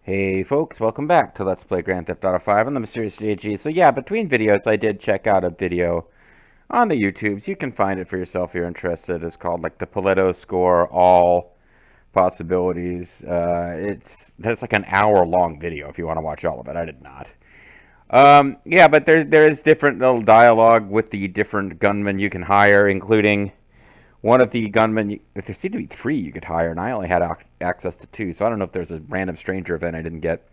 Hey folks, welcome back to Let's Play Grand Theft Auto 5 on the Mysterious JG. So yeah, between videos I did check out a video on the YouTubes. You can find it for yourself if you're interested. It's called like the Pareto Score All Possibilities. There's like an hour long video if you want to watch all of it. I did not. Yeah, but there is different little dialogue with the different gunmen you can hire, including one of the gunmen. There seemed to be three you could hire, and I only had access to two, so I don't know if there's a random stranger event I didn't get.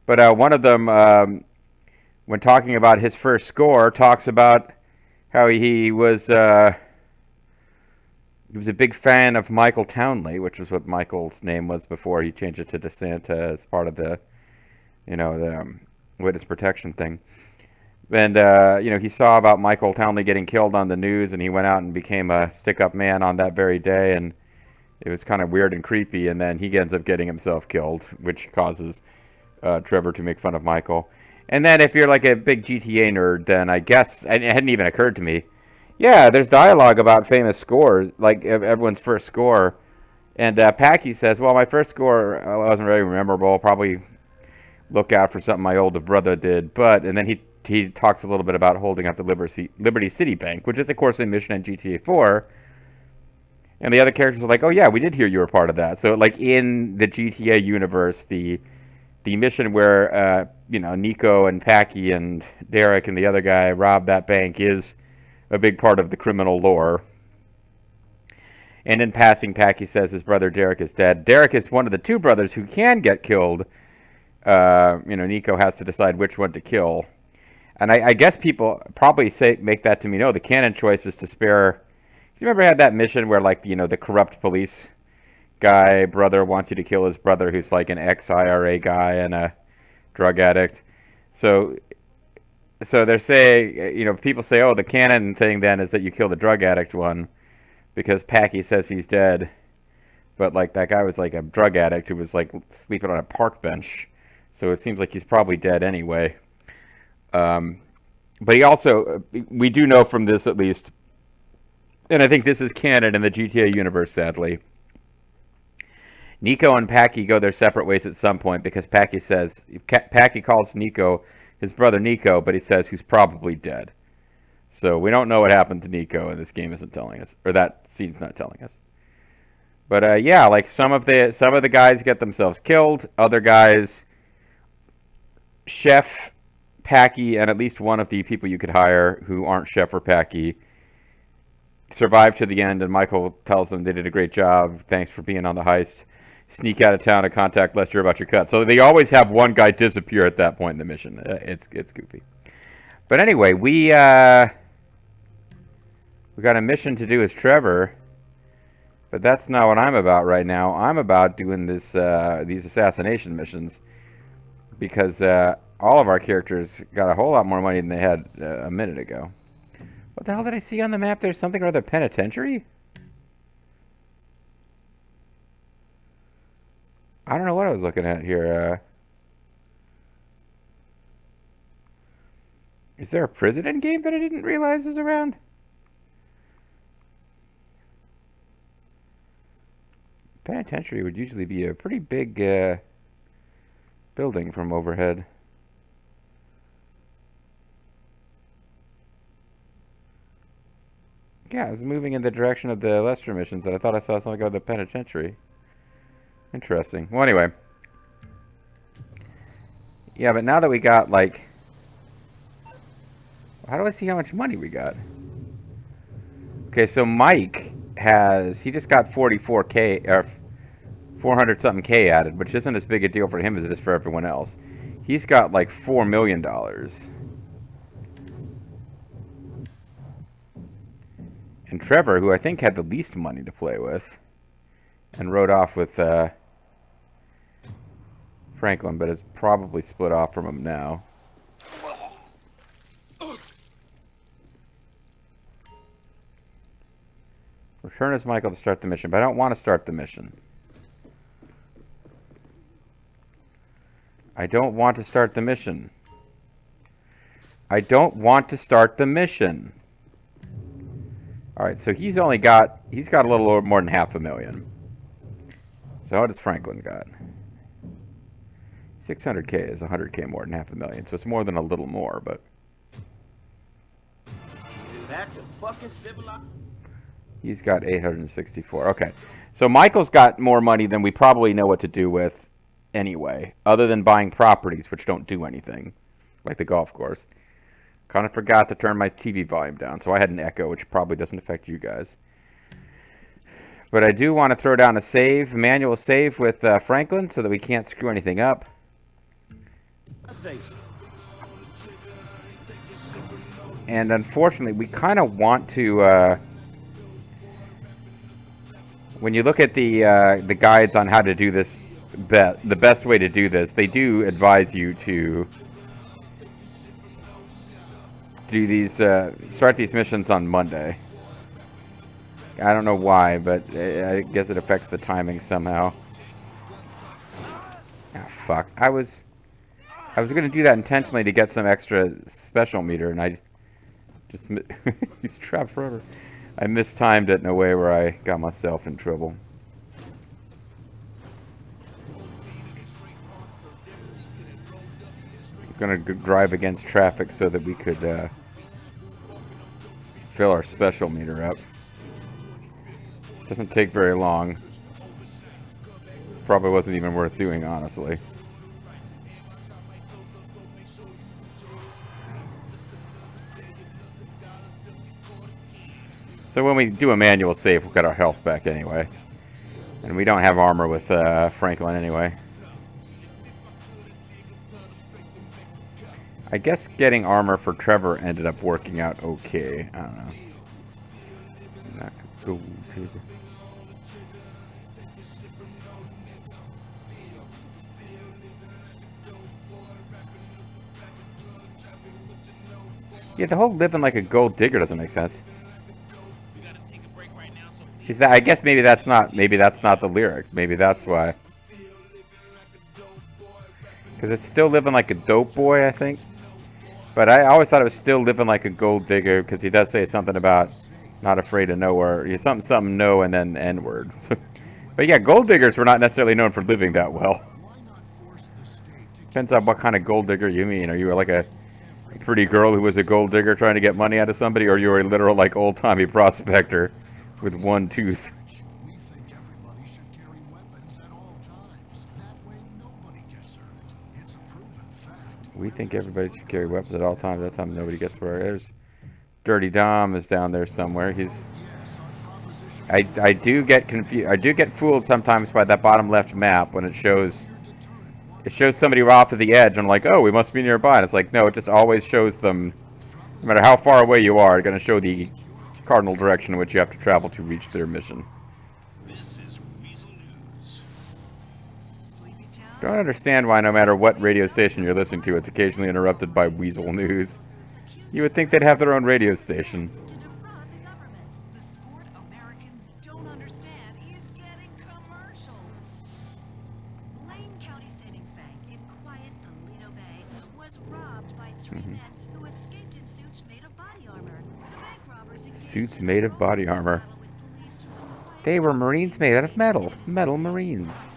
But one of them, when talking about his first score, talks about how he was a big fan of Michael Townley, which was what Michael's name was before he changed it to DeSanta as part of the witness protection thing. And he saw about Michael Townley getting killed on the news, and he went out and became a stick-up man on that very day, and it was kind of weird and creepy. And then he ends up getting himself killed, which causes Trevor to make fun of Michael. And then if you're like a big GTA nerd, then I guess, and it hadn't even occurred to me, yeah, there's dialogue about famous scores, like everyone's first score. And Packy says, well, my first score wasn't very memorable. Probably look out for something my older brother did. But, and then he talks a little bit about holding up the Liberty City Bank, which is, of course, a mission in GTA 4. And the other characters are like, oh, yeah, we did hear you were part of that. So, like, in the GTA universe, the mission where Nico and Packy and Derek and the other guy rob that bank is a big part of the criminal lore. And in passing, Packy says his brother Derek is dead. Derek is one of the two brothers who can get killed. Nico has to decide which one to kill. And I guess people probably make that to me. No, the canon choice is to spare. Do you remember I had that mission where the corrupt police guy brother wants you to kill his brother who's like an ex-IRA guy and a drug addict. So they're saying, people say, oh, the canon thing then is that you kill the drug addict one because Packy says he's dead. But like that guy was like a drug addict who was like sleeping on a park bench. So it seems like he's probably dead anyway. But he also, we do know from this at least, and I think this is canon in the GTA universe, sadly. Nico and Packy go their separate ways at some point because Packy calls Nico his brother Nico, but he says he's probably dead. So we don't know what happened to Nico, and this game isn't telling us, or that scene's not telling us. But yeah, like some of the guys get themselves killed. Other guys, Chef, Packy, and at least one of the people you could hire who aren't Chef or Packy survive to the end, and Michael tells them they did a great job. Thanks for being on the heist. Sneak out of town and contact Lester about your cut. So they always have one guy disappear at that point in the mission. It's goofy. But anyway, we got a mission to do as Trevor, but that's not what I'm about right now. I'm about doing these assassination missions because all of our characters got a whole lot more money than they had a minute ago. What the hell did I see on the map? There's something or other penitentiary? I don't know what I was looking at here. Is there a prison in game that I didn't realize was around? Penitentiary would usually be a pretty big building from overhead. Yeah, I was moving in the direction of the Lester missions, and I thought I saw something about the penitentiary. Interesting. Well, anyway. Yeah, but now that we got, like... How do I see how much money we got? Okay, so Mike he just got 44K, or 400-something K added, which isn't as big a deal for him as it is for everyone else. He's got, like, $4 million. And Trevor, who I think had the least money to play with, and rode off with Franklin, but is probably split off from him now. Return as Michael to start the mission, but I don't want to start the mission. I don't want to start the mission. I don't want to start the mission. Alright, so he's got a little more than $500,000. So how does Franklin got? 600K is 100K more than half a million, so it's more than a little more, but Back to fucking civilized. he's got 864. Okay, so Michael's got more money than we probably know what to do with anyway, other than buying properties, which don't do anything, like the golf course. Kind of forgot to turn my TV volume down, so I had an echo, which probably doesn't affect you guys. But I do want to throw down a manual save with Franklin, so that we can't screw anything up. And unfortunately, we kind of want to. When you look at the guides on how to do this, the best way to do this, they do advise you to do these, start these missions on Monday. I don't know why, but I guess it affects the timing somehow. Ah, fuck. I was gonna do that intentionally to get some extra special meter, and I just he's trapped forever. I mistimed it in a way where I got myself in trouble. I was gonna drive against traffic so that we could fill our special meter up. Doesn't take very long. Probably wasn't even worth doing, honestly. So when we do a manual save, we'll get our health back anyway. And we don't have armor with Franklin anyway. I guess getting armor for Trevor ended up working out okay. I don't know. Not go to the... Yeah, the whole living like a gold digger doesn't make sense. Is that? I guess maybe that's not the lyric. Maybe that's why. Because it's still living like a dope boy, I think. But I always thought it was still living like a gold digger, because he does say something about not afraid of nowhere. Something no and then N-word. But yeah, gold diggers were not necessarily known for living that well. Depends on what kind of gold digger you mean. Are you like a pretty girl who was a gold digger trying to get money out of somebody, or you're a literal like old-timey prospector with one tooth? We think everybody should carry weapons at all times. That time nobody gets where. There's Dirty Dom is down there somewhere. I do get confused. I do get fooled sometimes by that bottom left map when it shows somebody off to the edge. I'm like, oh, we must be nearby. And it's like, no, it just always shows them. No matter how far away you are, it's going to show the cardinal direction in which you have to travel to reach their mission. Don't understand why no matter what radio station you're listening to, it's occasionally interrupted by Weasel News. You would think they'd have their own radio station. The sport Americans don't understand is getting commercials. Blaine County Savings Bank in quiet Toledo Bay was robbed by three men who escaped in suits made of body armor. The bank robbers Suits made of body armor. They were Marines made out of metal. Metal Marines.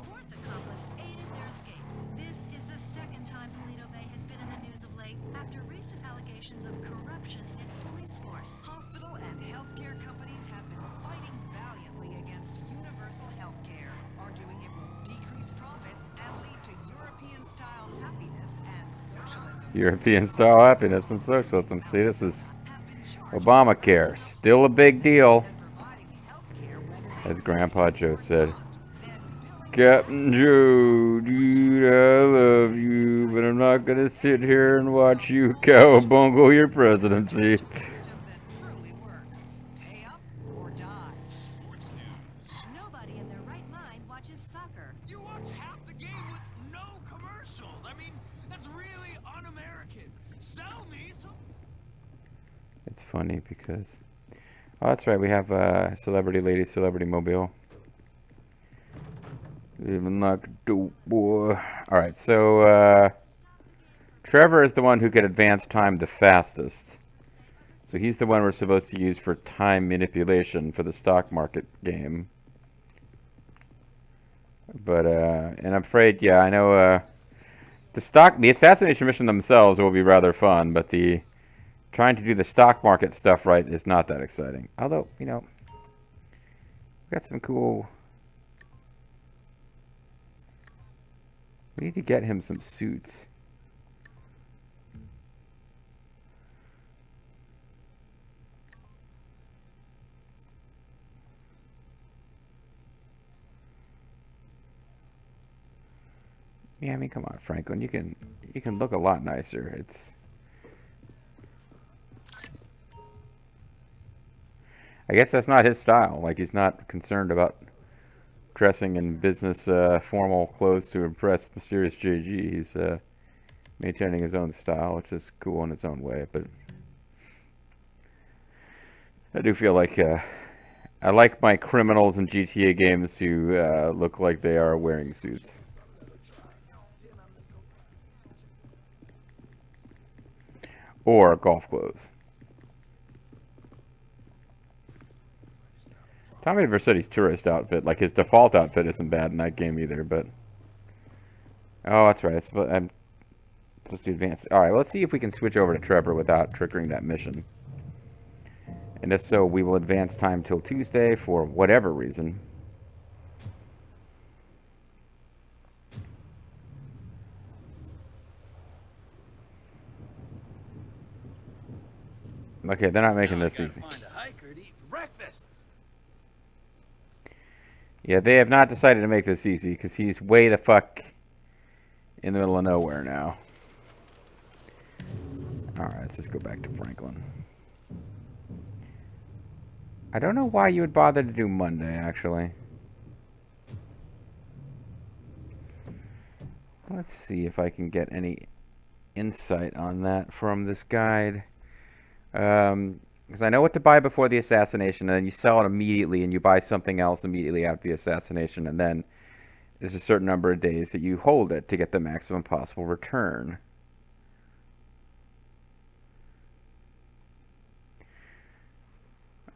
European-style happiness and socialism. See, this is Obamacare. Still a big deal. As Grandpa Joe said. Captain Joe, dude, I love you, but I'm not going to sit here and watch you cowabungle your presidency. Nobody in their right mind watches soccer. You watch half the game with no commercials. I mean, that's really un-American. Sell me some. It's funny because... Oh, that's right. We have Celebrity Lady, Celebrity Mobile. Even like a dope boy. Alright, so Trevor is the one who can advance time the fastest. So he's the one we're supposed to use for time manipulation for the stock market game. But, and I'm afraid, yeah, I know The assassination mission themselves will be rather fun, but the trying to do the stock market stuff right is not that exciting. Although, you know, we got some cool. We need to get him some suits. Yeah, I mean, come on, Franklin. You can look a lot nicer. It's. I guess that's not his style. Like, he's not concerned about dressing in business formal clothes to impress mysterious JG. He's maintaining his own style, which is cool in its own way. But I do feel like I like my criminals in GTA games to look like they are wearing suits. Or golf clothes. Tommy Vercetti's tourist outfit, like his default outfit, isn't bad in that game either, but... Oh, that's right. I'm just advanced. Alright, let's see if we can switch over to Trevor without triggering that mission. And if so, we will advance time till Tuesday for whatever reason. Okay, they're not making this easy. Find a hiker to eat for breakfast. Yeah, they have not decided to make this easy because he's way the fuck in the middle of nowhere now. Alright, let's just go back to Franklin. I don't know why you would bother to do Monday, actually. Let's see if I can get any insight on that from this guide. Because I know what to buy before the assassination, and then you sell it immediately, and you buy something else immediately after the assassination, and then there's a certain number of days that you hold it to get the maximum possible return.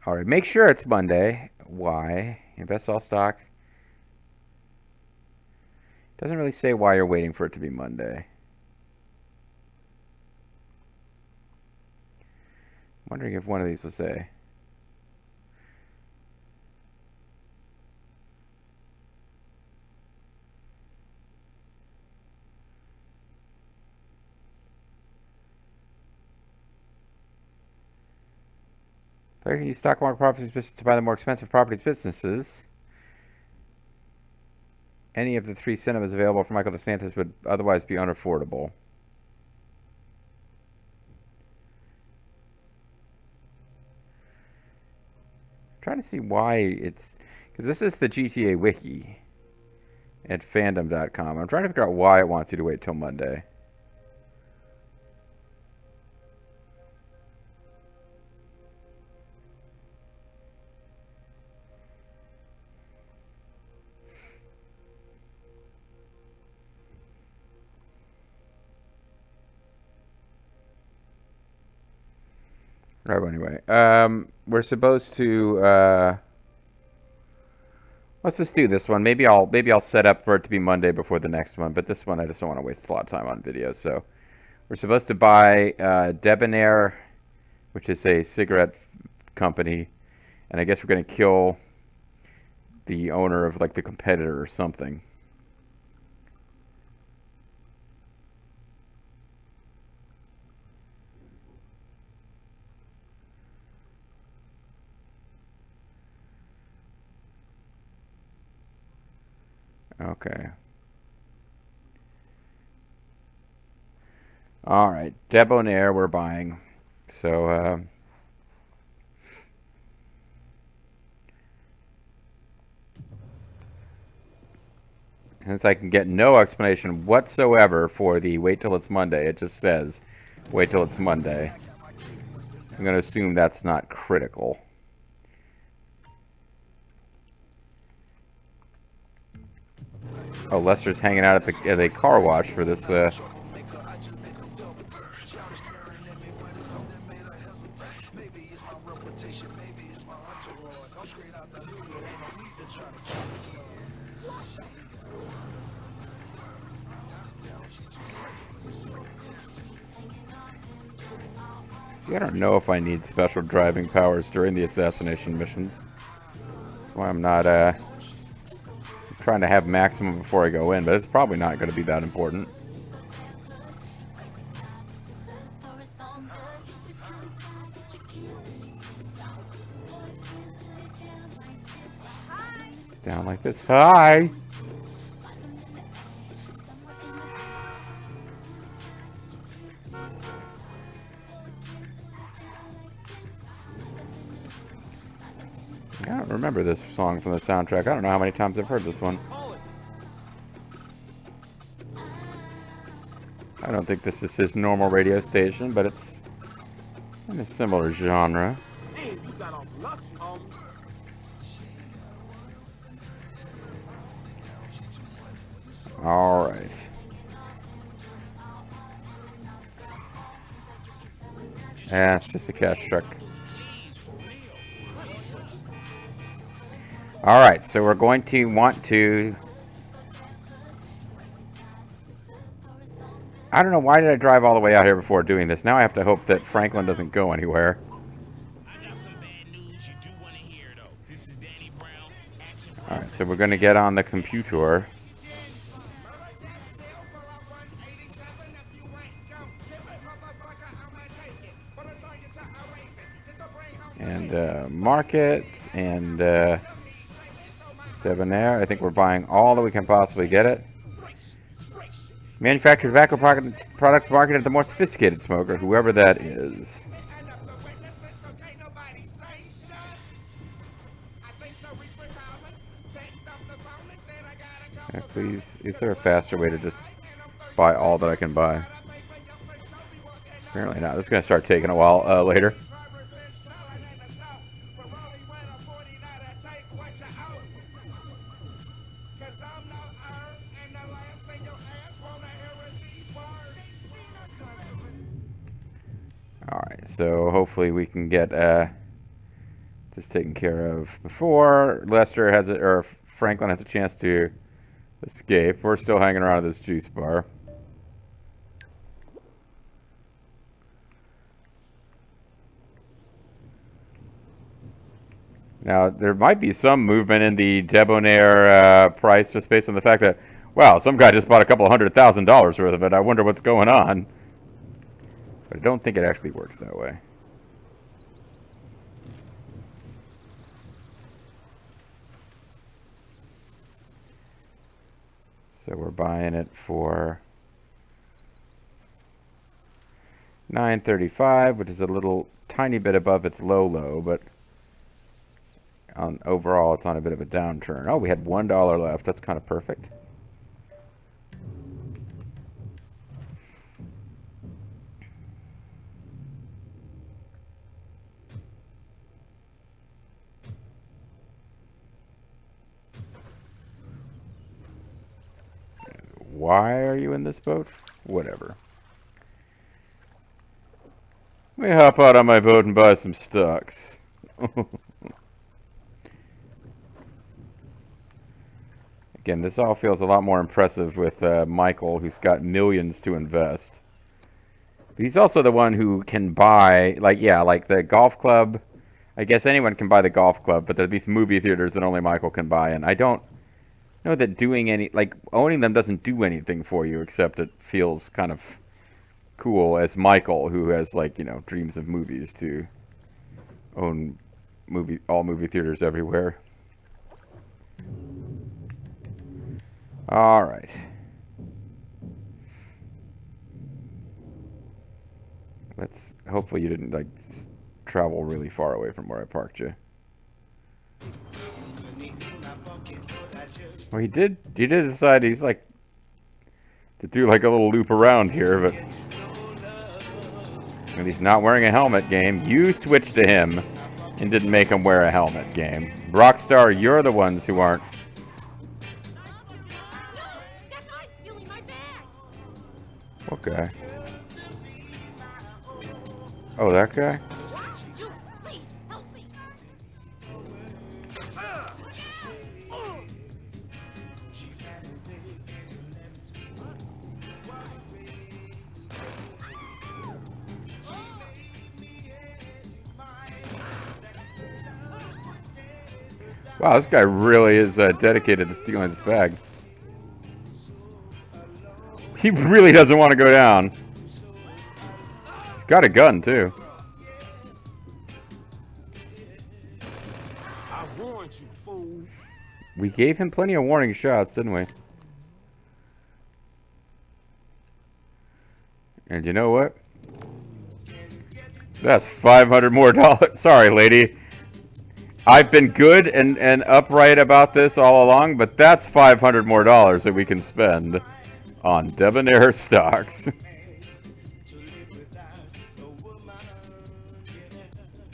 Alright, make sure it's Monday. Why? Invest all stock. Doesn't really say why you're waiting for it to be Monday. I'm wondering if one of these will say. Player can use stock market properties to buy the more expensive properties businesses. Any of the 3 cinemas available for Michael DeSantis would otherwise be unaffordable. I'm trying to see why it's... Because this is the GTA wiki at fandom.com. I'm trying to figure out why it wants you to wait till Monday. Right, well, anyway, we're supposed to, let's just do this one. Maybe I'll set up for it to be Monday before the next one, but this one I just don't want to waste a lot of time on videos. So we're supposed to buy Debonair, which is a cigarette company, and I guess we're going to kill the owner of, like, the competitor or something. Okay. All right, Debonair we're buying. So, since I can get no explanation whatsoever for the wait till it's Monday, it just says wait till it's Monday. I'm going to assume that's not critical. Oh, Lester's hanging out at the car wash for this. See, I don't know if I need special driving powers during the assassination missions. That's why I'm not trying to have maximum before I go in, but it's probably not going to be that important. Down like this. Hi! I don't remember this song from the soundtrack. I don't know how many times I've heard this one. I don't think this is his normal radio station, but it's in a similar genre. Man, you got off lucky, homie. All right. Yeah, it's just a cash truck. All right, so we're going to want to... I don't know, why did I drive all the way out here before doing this? Now I have to hope that Franklin doesn't go anywhere. I got some bad news you do want to hear, though. This is Danny Brown. All right, so we're going to get on the computer. And markets and debonair. I think we're buying all that we can possibly get it. Manufactured tobacco products marketed to the more sophisticated smoker, whoever that is. Please, is there a faster way to just buy all that I can buy? Apparently not. This is going to start taking a while later. Alright, so hopefully we can get this taken care of before Lester has it, or Franklin has a chance to escape. We're still hanging around at this juice bar. Now, there might be some movement in the debonair price just based on the fact that, wow, some guy just bought a couple $100,000 worth of it. I wonder what's going on. But I don't think it actually works that way. So we're buying it for $9.35, which is a little tiny bit above its low, but overall it's on a bit of a downturn. Oh, we had $1 left. That's kind of perfect. Why are you in this boat? Whatever. Let me hop out on my boat and buy some stocks. Again, this all feels a lot more impressive with Michael, who's got millions to invest. But he's also the one who can buy, like, yeah, like the golf club. I guess anyone can buy the golf club, but there are these movie theaters that only Michael can buy, and I don't know that doing any, like, owning them doesn't do anything for you, except it feels kind of cool as Michael, who has, like, you know, dreams of movies, to own all movie theaters everywhere. All right. Let's, hopefully you didn't, like, travel really far away from where I parked you. Well, he did decide he's, like, to do, like, a little loop around here, but... And he's not wearing a helmet, game. You switched to him and didn't make him wear a helmet, game. Rockstar, you're the ones who aren't. What guy? Oh, that guy? Wow, this guy really is dedicated to stealing this bag. He really doesn't want to go down. He's got a gun, too. I warned you, fool. We gave him plenty of warning shots, didn't we? And you know what? That's $500 more. Sorry, lady. I've been good and upright about this all along, but that's $500 more that we can spend on debonair stocks.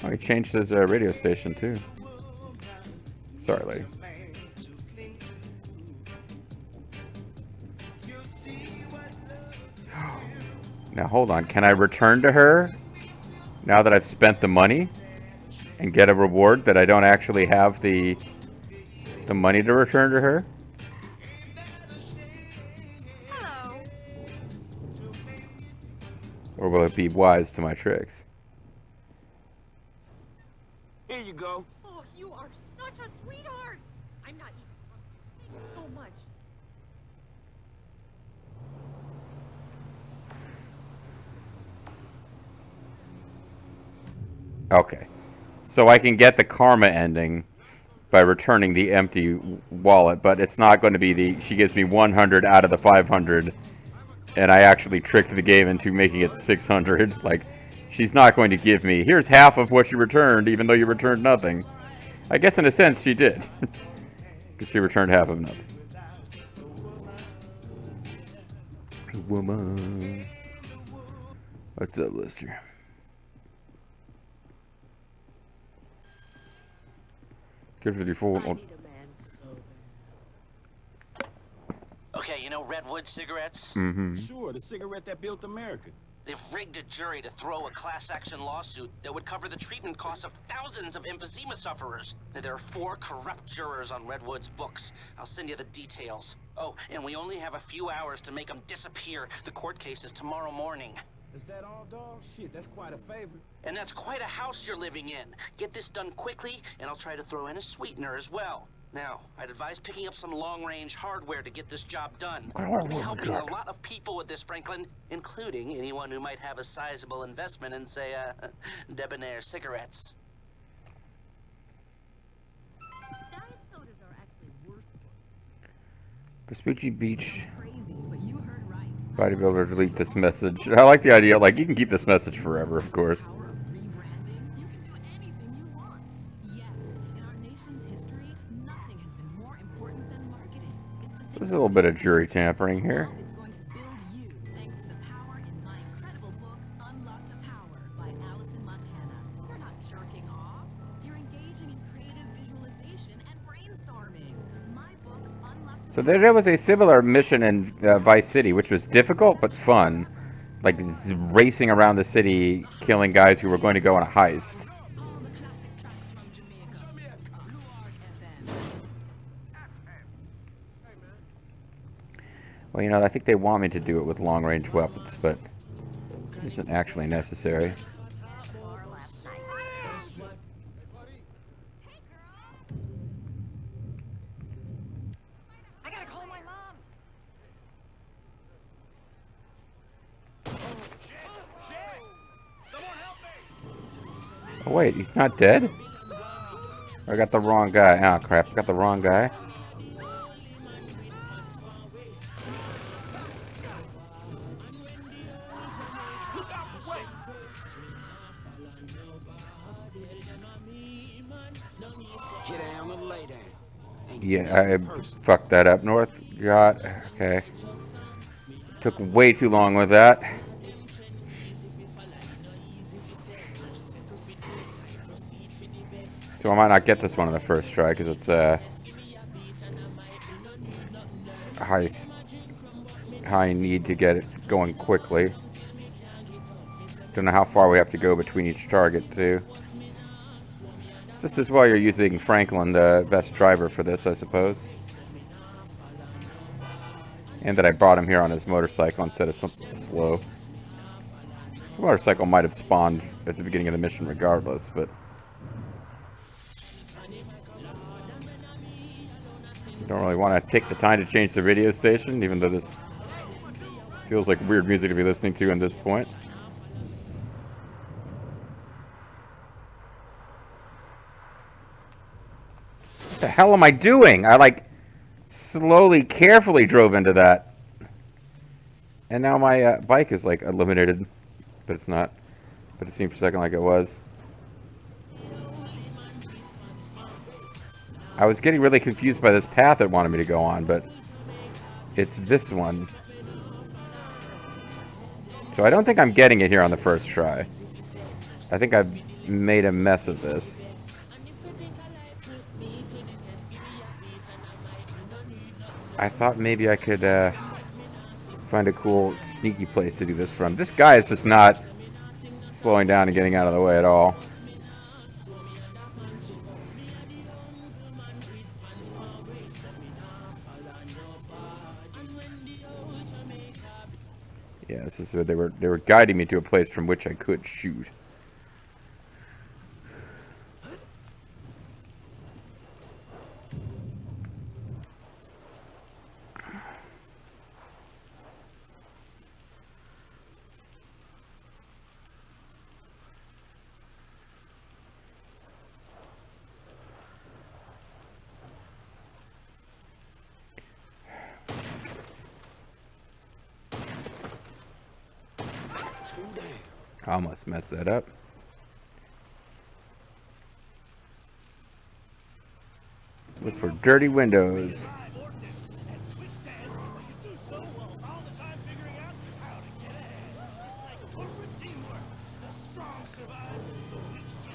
Oh, he changed his radio station too. Sorry, lady. Now hold on. Can I return to her now that I've spent the money and get a reward that I don't actually have the money to return to her? Hello. Or will it be wise to my tricks? Here you go. Oh, you are such a sweetheart. I'm not even. Thank you so much. Okay. So I can get the karma ending by returning the empty wallet, but it's not going to be the... She gives me 100 out of the 500, and I actually tricked the game into making it 600. Like, she's not going to give me, here's half of what you returned, even though you returned nothing. I guess in a sense she did. Because she returned half of nothing. Woman. What's up, Lister? Good for the full. Okay, you know Redwood cigarettes? Mm-hmm. Sure, the cigarette that built America. They've rigged a jury to throw a class action lawsuit that would cover the treatment costs of thousands of emphysema sufferers. There are 4 corrupt jurors on Redwood's books. I'll send you the details. Oh, and we only have a few hours to make them disappear. The court case is tomorrow morning. Is that all, dog? Shit, that's quite a favor. And that's quite a house you're living in. Get this done quickly, and I'll try to throw in a sweetener as well. Now, I'd advise picking up some long-range hardware to get this job done. We'll be helping a lot of people with this, Franklin, including anyone who might have a sizable investment in, say, debonair cigarettes. Diet sodas are actually worse for Vespucci Beach. Crazy, but you heard right. Bodybuilder, delete this message. I like the idea, like, you can keep this message forever, of course. Power of rebranding. You can do anything you want. Yes, in our nation's history, nothing has been more important than marketing. It's the So thing there's a little bit of jury tampering here. it's going to build you thanks to the power in my incredible book, Unlock the Power by Allison Montana. You're not jerking off. You're engaging in creative visualization and brainstorming. My book, Unlock the So there was a similar mission in Vice City, which was difficult but fun. Like racing around the city, killing guys who were going to go on a heist. all the classic tracks from Jamaica. Blue Arc FM. Well, you know, I think they want me to do it with long-range weapons, but it isn't actually necessary. I gotta call my mom. Oh wait, he's not dead? I got the wrong guy. Oh crap, I got the wrong guy. Get down and lay down. Ain't Yeah, I person. fucked that up. North got okay. Took way too long with that. So I might not get this one on the first try because it's high need to get it going quickly. Don't know how far we have to go between each target too. Just as well you're using Franklin, the best driver for this, I suppose. And that I brought him here on his motorcycle instead of something slow. The motorcycle might have spawned at the beginning of the mission regardless, but... Don't really want to take the time to change the radio station, even though this feels like weird music to be listening to at this point. What the hell am I doing? I like slowly, carefully drove into that. And now my bike is like eliminated, but it's not. But it seemed for a second like it was. I was getting really confused by this path it wanted me to go on, but it's this one. So I don't think I'm getting it here on the first try. I think I've made a mess of this. I thought maybe I could find a cool, sneaky place to do this from. This guy is just not slowing down and getting out of the way at all. Yeah, this is where they were guiding me to a place from which I could shoot. I almost messed that up. Look for dirty windows.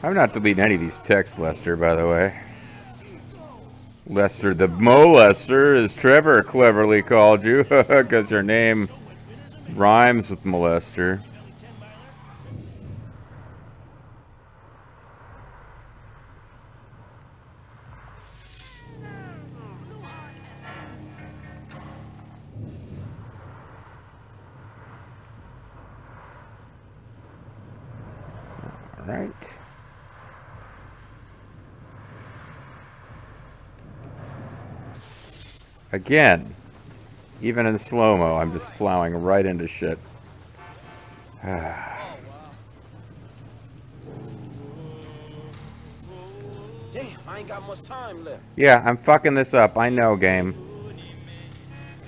I'm not deleting any of these texts, Lester, by the way. Lester the molester, as Trevor cleverly called you, because your name rhymes with molester. Right. Again, even in slow-mo, I'm just plowing right into shit. Damn, I ain't got much time left. Yeah, I'm fucking this up. I know, game.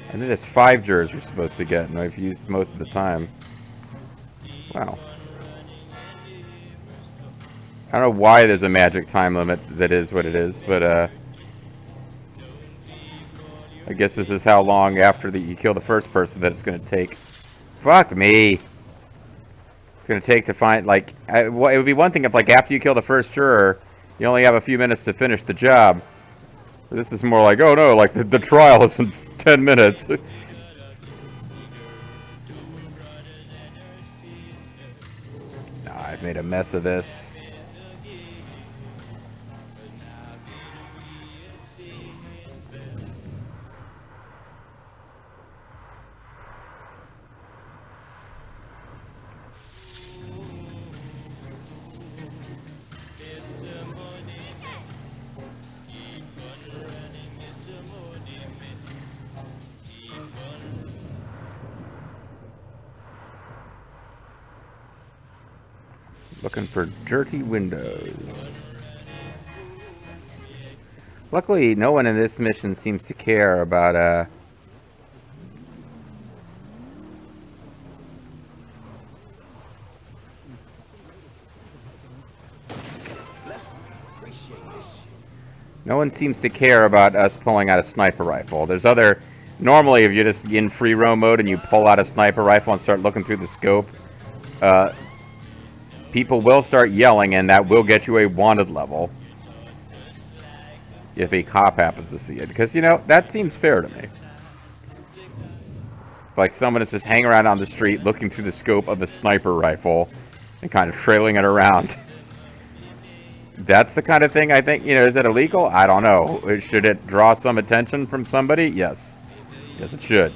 I think there's 5 jurors we're supposed to get, and I've used most of the time. Wow. I don't know why there's a magic time limit that is what it is, but I guess this is how long after you kill the first person that it's going to take. Fuck me. It's going to take to find, like, it would be one thing if, like, after you kill the first juror, you only have a few minutes to finish the job. But this is more like, oh no, like, the trial is in 10 minutes. No, I've made a mess of this. Looking for dirty windows. Luckily, no one in this mission seems to care about, no one seems to care about us pulling out a sniper rifle. There's other... Normally, if you're just in free roam mode and you pull out a sniper rifle and start looking through the scope, people will start yelling, and that will get you a wanted level if a cop happens to see it. Because, you know, that seems fair to me. Like someone is just hanging around on the street looking through the scope of a sniper rifle and kind of trailing it around. That's the kind of thing I think, you know, is it illegal? I don't know. Should it draw some attention from somebody? Yes. Yes, it should.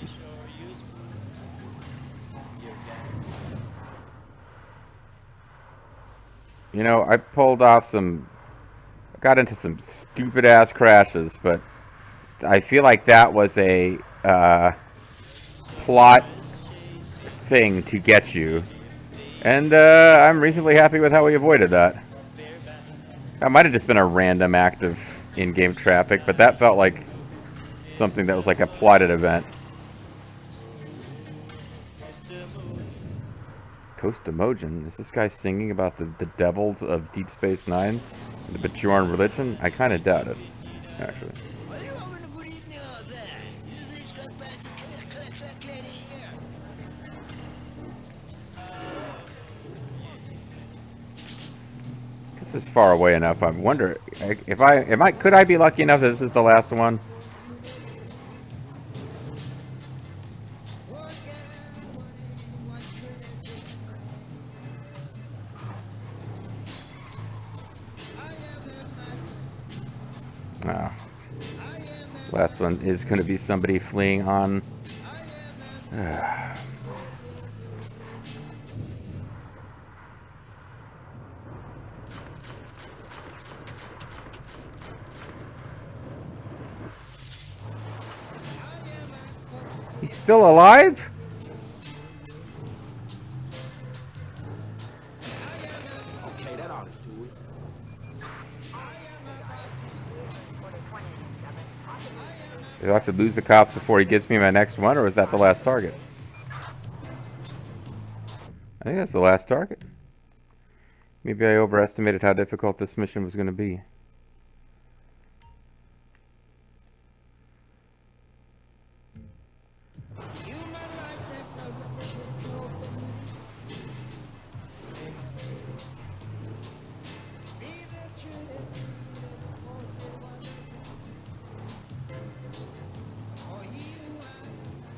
You know, I got into some stupid ass crashes, but I feel like that was a plot thing to get you. And I'm reasonably happy with how we avoided that. That might have just been a random act of in-game traffic, but that felt like something that was like a plotted event. Coast Emojin? Is this guy singing about the devils of Deep Space Nine? The Bajoran religion? I kind of doubt it, actually. Are you having a good evening out there? This is a Scott Bass Clanny here. This is far away enough. I wonder if could I be lucky enough that this is the last one? Last one is going to be somebody fleeing on. He's still alive? Okay, that ought to do it. Do I have to lose the cops before he gives me my next one, or is that the last target? I think that's the last target. Maybe I overestimated how difficult this mission was going to be.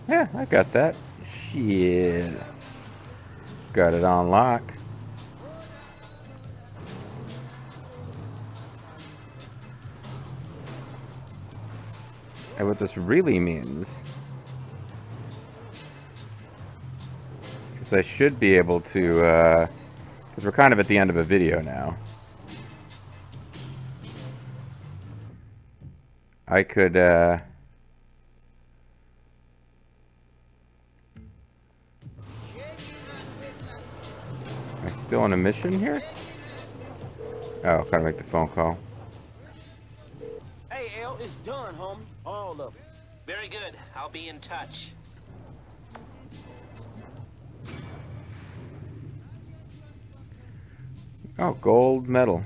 Yeah, I got that. Shit. Got it on lock. And what this really means is I should be able to, because we're kind of at the end of a video now. I could, am I still on a mission here? Oh, gotta make the phone call. Hey, L, it's done, homie. All of it. Very good. I'll be in touch. Oh, gold medal.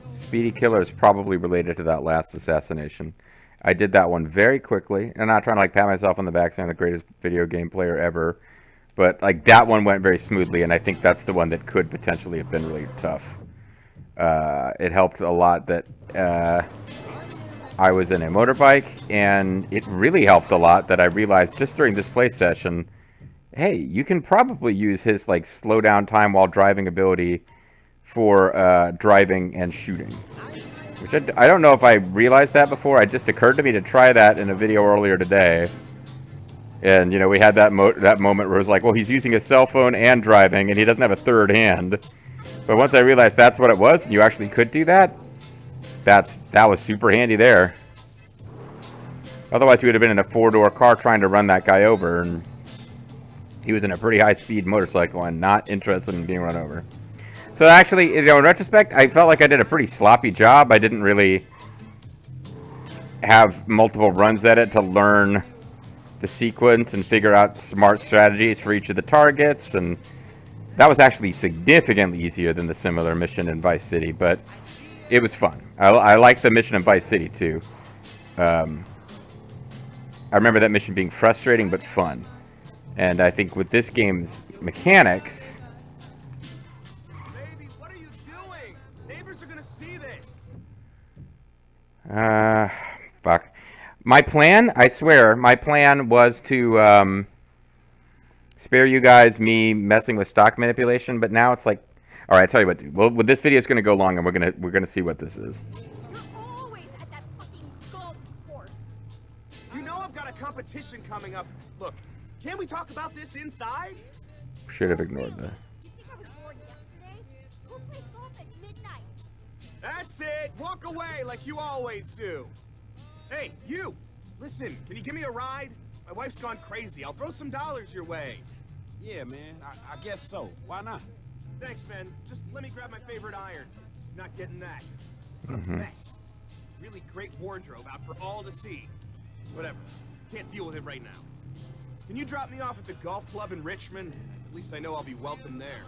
Speedy Killer is probably related to that last assassination. I did that one very quickly. I'm not trying to like pat myself on the back saying I'm the greatest video game player ever. But like that one went very smoothly, and I think that's the one that could potentially have been really tough. It helped a lot that I was in a motorbike, and it really helped a lot that I realized just during this play session, hey, you can probably use his like slow down time while driving ability for driving and shooting. Which I don't know if I realized that before. It just occurred to me to try that in a video earlier today. And, you know, we had that moment where it was like, well, he's using his cell phone and driving, and he doesn't have a third hand. But once I realized that's what it was, and you actually could do that, that was super handy there. Otherwise, we would have been in a four-door car trying to run that guy over, and he was in a pretty high-speed motorcycle and not interested in being run over. So actually, you know, in retrospect, I felt like I did a pretty sloppy job. I didn't really have multiple runs at it to learn the sequence and figure out smart strategies for each of the targets, and that was actually significantly easier than the similar mission in Vice City, but it was fun. I liked the mission in Vice City too. I remember that mission being frustrating but fun, and I think with this game's mechanics, Baby, what are you doing? Neighbors are gonna see this. fuck. My plan, I swear, my plan was to spare you guys me messing with stock manipulation, but now it's like, all right, I tell you what, dude. Well, this video is gonna go long, and we're gonna see what this is. You're always at that fucking golf course. You know I've got a competition coming up. Look, can't we talk about this inside? Should have ignored that. You think I was bored yesterday? Who plays golf at midnight? That's it. Walk away like you always do. Hey, you! Listen, can you give me a ride? My wife's gone crazy. I'll throw some dollars your way. Yeah, man. I guess so. Why not? Thanks, man. Just let me grab my favorite iron. She's not getting that. What a mess. Really great wardrobe out for all to see. Whatever. Can't deal with it right now. Can you drop me off at the golf club in Richmond? At least I know I'll be welcome there.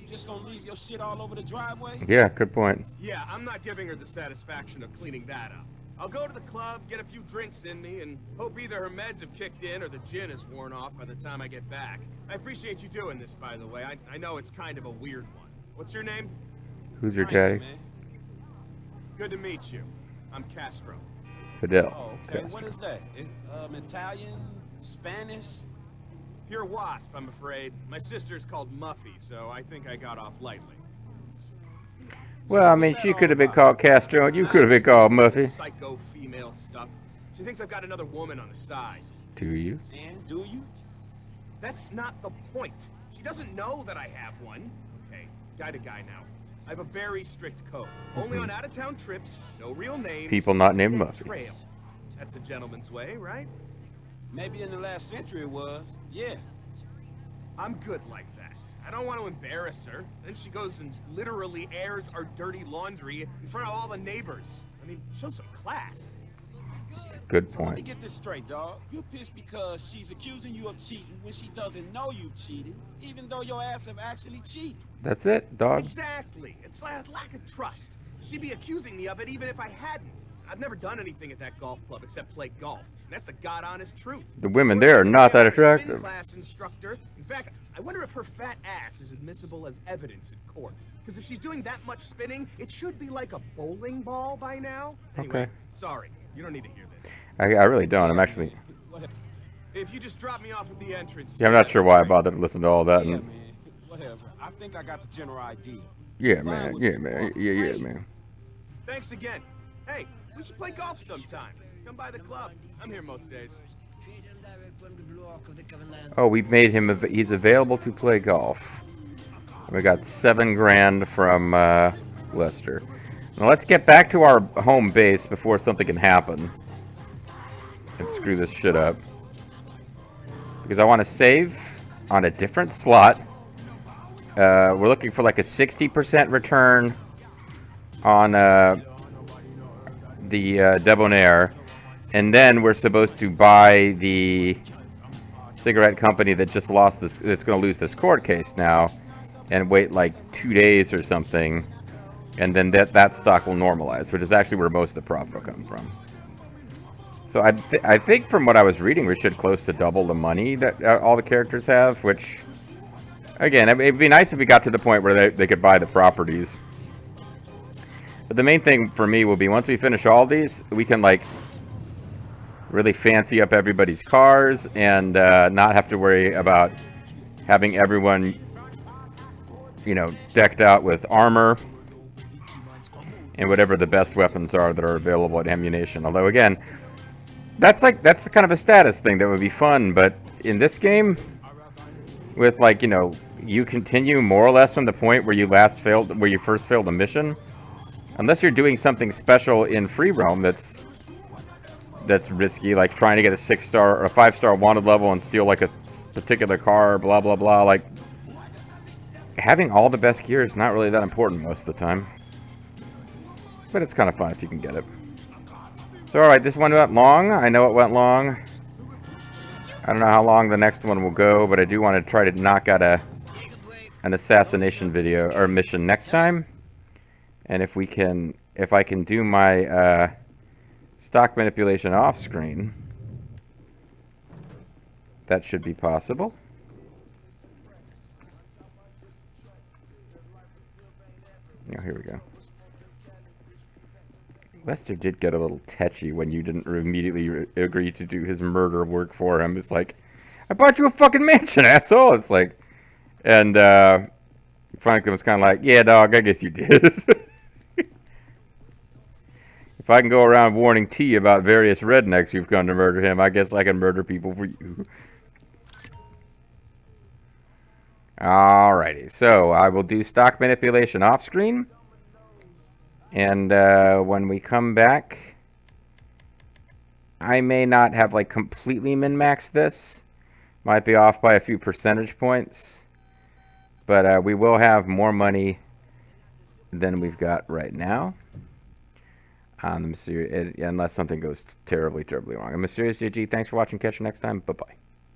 You just gonna leave your shit all over the driveway? Yeah, good point. Yeah, I'm not giving her the satisfaction of cleaning that up. I'll go to the club, get a few drinks in me, and hope either her meds have kicked in or the gin is worn off by the time I get back. I appreciate you doing this, by the way. I know it's kind of a weird one. What's your name? Who's your Frank, daddy? man. Good to meet you. I'm Castro. Fidel. Oh, okay. Castro. What is that? Italian? Spanish? Pure wasp, I'm afraid. My sister's called Muffy, so I think I got off lightly. Well, I mean, she could have been called Castro, and you could have been called Muffy. Psycho female stuff. She thinks I've got another woman on the side. Do you? And do you? That's not the point. She doesn't know that I have one. Okay, guy to guy now. I have a very strict code. Only on out-of-town trips, no real names. People not named and Muffy. Trail. That's a gentleman's way, right? Maybe in the last century it was. Yeah. I'm good like that. I don't want to embarrass her. Then she goes and literally airs our dirty laundry in front of all the neighbors. I mean, show some class. Good So let me point. get this straight, dog. You pissed because she's accusing you of cheating when she doesn't know you cheated, even though your ass have actually cheated. That's it, dog. Exactly. It's a lack of trust. She'd be accusing me of it even if I hadn't. I've never done anything at that golf club except play golf. And that's the god-honest truth. The women there are not that attractive. Class instructor. In fact, I wonder if her fat ass is admissible as evidence in court. Because if she's doing that much spinning, it should be like a bowling ball by now. Anyway, Okay. sorry. You don't need to hear this. I really don't. I'm actually. Whatever. If you just drop me off at the entrance. Yeah, I'm not sure why I bothered to listen to all that. Yeah, And, man. Whatever. I think I got the general idea. yeah, man. Yeah, man. Yeah, man. Thanks again. Hey, we should play golf sometime. Come by the club. I'm here most days. Oh, we've made him. He's available to play golf. We got $7,000 from Lester. Now let's get back to our home base before something can happen and screw this shit up. Because I want to save on a different slot. We're looking for like a 60% return on the Debonair. And then we're supposed to buy the cigarette company that just lost this, that's going to lose this court case now, and wait like 2 days or something. And then that stock will normalize, which is actually where most of the profit will come from. So I think from what I was reading, we should close to double the money that all the characters have, which, again, it'd be nice if we got to the point where they could buy the properties. But the main thing for me will be once we finish all these, we can, like, really fancy up everybody's cars and not have to worry about having everyone, you know, decked out with armor and whatever the best weapons are that are available at ammunition. Although, again, that's kind of a status thing that would be fun, but in this game, with, like, you know, you continue more or less from the point where you first failed a mission, unless you're doing something special in free roam that's risky, like trying to get a 6-star or a 5-star wanted level and steal like a particular car, blah blah blah. Like, having all the best gear is not really that important most of the time. But it's kind of fun if you can get it. So, alright, this one went long. I know it went long. I don't know how long the next one will go, but I do want to try to knock out an assassination video or mission next time. And if I can do my stock manipulation off screen, that should be possible. Oh, here we go. Lester did get a little tetchy when you didn't immediately agree to do his murder work for him. It's like, I bought you a fucking mansion, asshole. It's like, and Franklin was kind of like, yeah, dog, I guess you did. If I can go around warning T about various rednecks who've come to murder him, I guess I can murder people for you. Alrighty, so I will do stock manipulation off screen. And when we come back, I may not have like completely min-maxed this. Might be off by a few percentage points. But we will have more money than we've got right now. Unless something goes terribly, terribly wrong. I'm Mysterious JG. Thanks for watching. Catch you next time. Bye-bye.